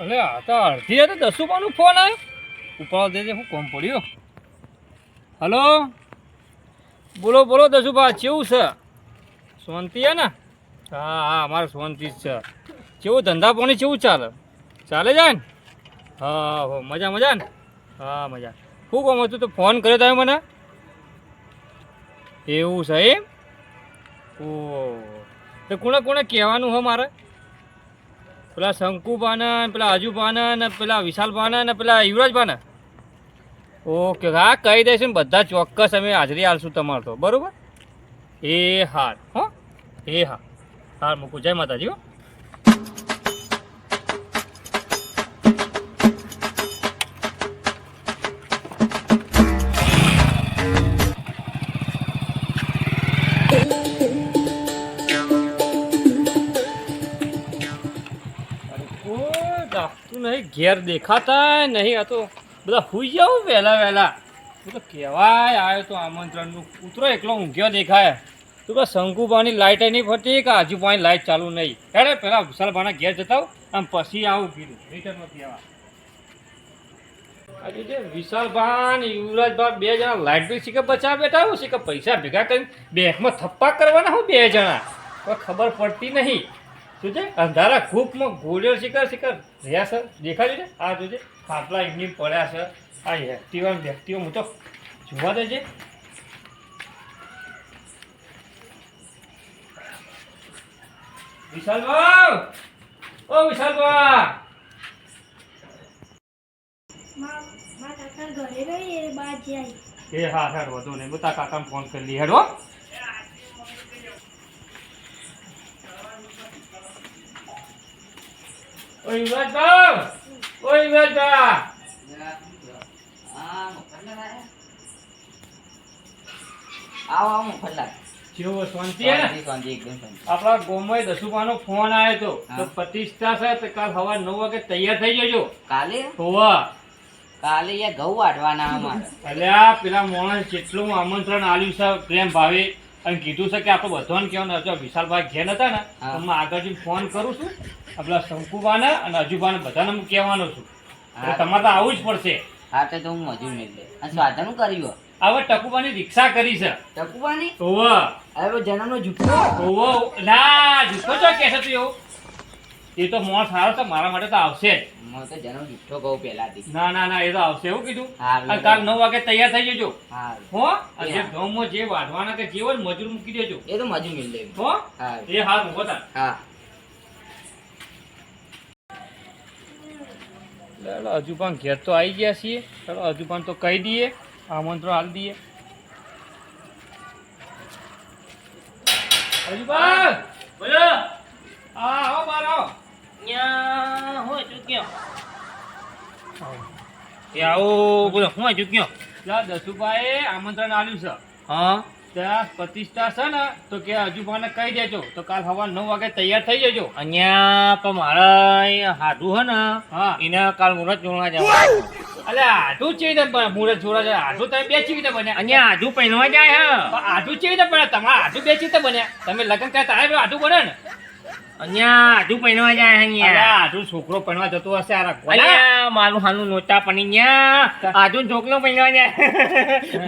અલે આ તો અડધી તો દસુબાનો ફોન આવ્યો. ઉપાડો દેજે, હું કોમ પડ્યો. હલો, બોલો બોલો દસુબા, કેવું છે? શાંતિ હે ને? હા હા, અમારે શાંતિ જ છે. કેવું ધંધા પાણી કેવું ચાલે? ચાલે જાય ને? હા હો, મજા મજા ને? હા મજા. શું કામ હતું તો ફોન કર્યો તમે મને? એવું છે એમ? ઓહ, તો કોને કોને કહેવાનું હો મારે? પેલા શંકુભાને, પેલા અજુભાને, ને પેલા વિશાલભાને, ને પેલા યુવરાજભાને? ઓકે, હા કહી દઈશું ને, બધા ચોક્કસ અમે હાજરી આલશું તમારે તો, બરાબર? એ હાર હો, એ હા. હાર મૂકું, જય માતાજી હો. કોઈ દાખતું નહીં, ઘેર દેખાતા નહીં. આ તો બધા સુઈ જાવ વહેલા વહેલા. હું તો કહેવાય આવ્યો તો આમંત્રણનું, કૂતરો એકલો ઊંઘ્યો દેખાય. તો બસ શંકુભાની લાઇટ નહીં ફરતી કે આજુભાની લાઇટ ચાલુ નહીં. હેડે પેલા વિશાલભાના ઘેર જતા હોઉં, આમ પછી આવું કીધું રિટર્નમાં કહેવા. આજે જે વિશાલભાઈ ને યુવરાજભાઈ બે જણા લાઇટ બિલ શીખે બચાવ બેઠા હોય છે કે પૈસા ભેગા કરીને બેંકમાં થપ્પા કરવાના હોય બે જણા, કોઈ ખબર પડતી નહીં. શું છે અંધારા ખૂબમાં ગોળીઓ શિખર શિખર રહ્યા છે, દેખાડી છે. આ જોજે ખાટલા એમની પડ્યા છે. આ એક્ટિવા વ્યક્તિઓ હું તો જોવા દેજે. વિશાલભાઈ, ઓ વિશાલભાઈ. એ હા હેડ વધુ નહીં, બધા કાકાને ફોન કરી લી હેડો. ઓ યુવરાજભાઈ, ઓ યુવરાજભાઈ. કેવો શાંતિ હે ને? આપણા ગામમાં દસુભાનો ફોન આવ્યો તો પ્રતિષ્ઠા છે તો કાલ સવાર 9 વાગે તૈયાર થઈ જજો. કાલે હોવા કાલે યાર ઘઉં વાટવાના અમારે. અલ્યા પેલા માણસ જેટલું આમંત્રણ આલ્યું છે પ્રેમ ભાવે, અને કીધું છે કે આપણે બધાને કહેવાનું. જો વિશાલભાઈ ઘેર હતા ને તો હું આગળ જઈને ફોન કરું છું. આપણા શંકુભાને અને અજુભાને બધાને હું કહેવાનો છું. તમારે તો આવું જ પડશે. હા તો હું મજૂર નહીં લે. આ સ્વાધન કર્યું હવે ટકુબાની રિક્ષા કરી છે. ટકુવાની હોવા હવે જન્મનો જુઠ્ઠો હોવો ના જૂઠો છો કે છે તું એવું? એ તો મોણ સારો છે, મારા માટે તો આવશે જ. હું તો જન્મ જુઠ્ઠો કહું પહેલાથી. ના ના ના, એ તો આવશે. એવું કીધું. હારું. અને કાલ 9 વાગે તૈયાર થઈ જજો. હા હો, અને જે ગામમાં જે વાઢવાના કે જે હોય ને મજૂર મૂકી દેજો. એ તો મજૂર મિલ લે. હો, હા એ હારું હોતા. હા ચાલો અજુભાન ઘેર તો આવી ગયા છીએ. ચાલો અજુભાન તો કહી દઈએ, આમંત્રણ આલી દઈએ. અજુભાન બોલો. હા આવો બાર આવો. ન્યા હોય ચૂક્યો. એ આવો બોલો હું ચૂક્યો. ત્યાં દસુભાઈએ આમંત્રણ આલ્યું છે. હા ત્યાં પ્રતિષ્ઠા છે ને તો કે અજુભાને કહી દેજો તો કાલ સવાર 9 વાગે તૈયાર થઈ જજો. અહીંયા પણ મારા હાડું હે ને હા એને કાલ મુરત જોડવા જવાનું. અલે આઢું ચેવી રીતે મુરત જોડા છે? આઢું તમે બે ચેવી રીતે બન્યા? અહીંયા હાડું પહેરવા જાય હે. પણ આઢું ચેવી રીતે બન્યા? તમારા આઢું બે ચેવી રીતે બન્યા? તમે લગ્ન કર્યા તારે આઢું બને ને? અહીંયા હાડું પહેરવા જાય હે અલે અહીંયા. આઢું છોકરો ભણવા જતો હશે. આ રાખો. અહીંયા મારું હાનું નોટા પડી ગયા. હાડું છોકરો પહેરવા જાય.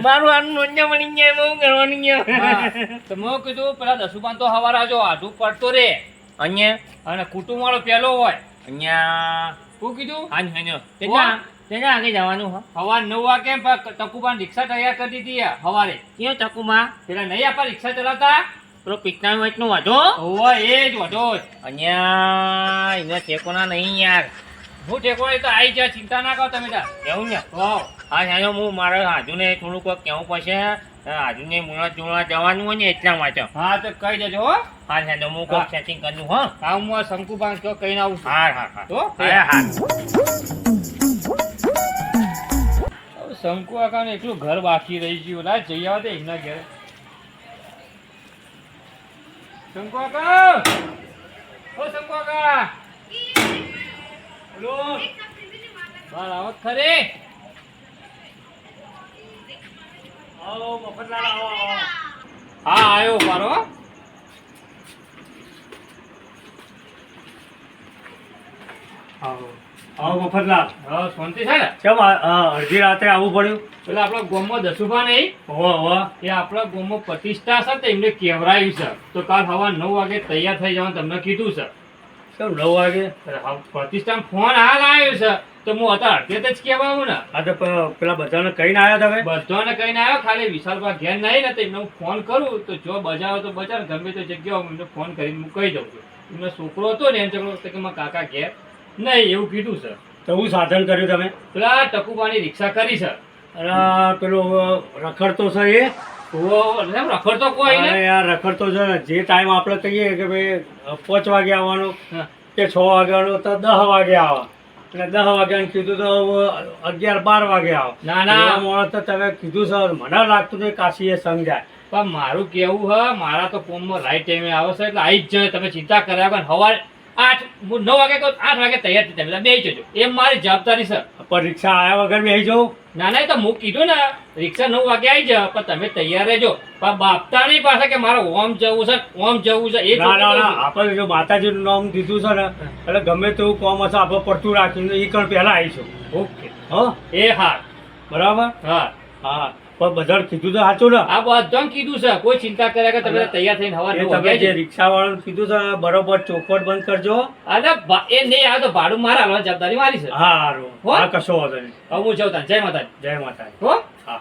મારું હાનું નોટા પડી ગયા. બહુ કરવાનું હા, ગયા. તો મેં કીધું પેલા દસુભાન તો હવાર આવજો, આઢું પડતો રે. અહીંયા અને કુટુંબ વાળો પહેલો હોય. અહીંયા શું કીધું? હા હા તેના તેના આગળ જવાનું હો. સવાર 9 વાગે ટકુબાન રિક્ષા તૈયાર કરી દીધી સવારે. કયો ચકુમાં પેલા નહીં આપા રિક્ષા ચલાવતા? પેલો પિત્તળ વચનું વાંધો. હોવે એ જ વધો જ. અહીંયા એને ઠેકોના નહીં યાર. હું ઠેકો એ તો આવી જાય, ચિંતા ના કરો તમે તાર. કેવું ને વાવ. હા સાહેબ હું મારા હાજુને થોડુંક કહેવું પડશે. હાજુને મુરત જોડવા જવાનું હોય ને એટલા માટે. હા તો કહી દેજો હો. હા સાહેબ હું કોઈક સેટિંગ કર્યું હો. હા હું આ શંકુબાન તો કહીને આવું છું. હા હા હા તો હા હા શંકુ આકાને એટલું ઘર બાકી રહી ગયું. ના જઈ આવા દે એમના ઘરે. શંકુ આકા, ઓ શંકુ આકા, બોલો બાર આવત ખરે. આવો મફતલાલ આવો. હા આવ્યો મારો. આવો હા મફતલાલ હા શાંતિ છે ને કેમ અડધી રાતે આવવું પડ્યું? પેલા આપણા ગામમાં દસુભા નહીં હોવા હોવા એ આપણા ગામમાં પ્રતિષ્ઠા છે તો એમને કહેવરાયું છે તો કાલ સવાર 9 વાગે તૈયાર થઈ જવાનું તમને કીધું છે કેમ 9 વાગે? પ્રતિષ્ઠા ફોન હાલ આવ્યો છે તો હું અત્યારે અડધે જ કહેવા આવું ને આ તો પેલા બધાને કહીને આવ્યા તમે? બધાને કહીને આવ્યો ખાલી વિશાલભા ઘેર નહીં ને તો એમને હું ફોન કરું તો જો બજાવો તો બજાર ગમે તે જગ્યાએ હું એમને ફોન કરીને હું કહી દઉં છું એમનો છોકરો હતો ને એમ છોકરો હતો કે મારા કાકા ઘેર નહીં એવું કીધું છે તો હું સાધન કર્યું તમે? પેલા ટકુબાની રિક્ષા કરી છે અને પેલો રખડતો છે એ? રખડતો કોઈ અરે ને યાર રખડતો છે ને. જે ટાઈમ આપણે કહીએ કે ભાઈ 5 વાગે આવવાનું હા. કે 6 વાગે આવવાનું તો 10 વાગે આવે એટલે 10 વાગ્યાને કીધું તો 11-12 વાગે આવે. ના, ના. એવા માણસ તો તમે કીધું છે મને લાગતું કે કાશીએ સમજાય. પણ મારું કેવું હ મારા તો કોમમાં રાઈટ ટાઈમે આવે છે એટલે આવી જ જાય તમે ચિંતા કર્યા વગર સવારે 9 વાગે કહું 8 વાગે તૈયાર થઈ જાય બે જજો એમ મારી જવાબદારી છે પણ રિક્ષા આવ્યા વગર બેસી જાઉં? ના ના એ તો હું કીધું ને રિક્ષા 9 વાગે આવી જાય પણ તમે તૈયાર રહેજો પણ બાપતા નહીં પાછા કે મારે ઓમ જવું છે ઓમ જવું છે એ ના ના જોતું ના હતું. આપણે જો માતાજીનું નામ દીધું છે ને એટલે ગમે તેવું કોમ હશે આપણે પડતું રાખીને એ કણ પહેલા આવીશું. ઓકે હા એ હા બરાબર. હા હા પણ બધાને કીધું તો સાચું ને? આ બધાને કીધું છે કોઈ ચિંતા કર્યા કે તમે તૈયાર થઈને હવા એ 9 તમે વાગે જે આવજો. રિક્ષા વાળાને કીધું છે બરોબર ચોખવટ બંધ કરજો. અરે એ નહીં આવે તો ભાડું મારા હાલવાની જવાબદારી મારી છે હા સારું. હો? હા કશો વાંધો નહીં. હવે હું જાઉં તાન. જય માતાજી જય માતાજી. હો હા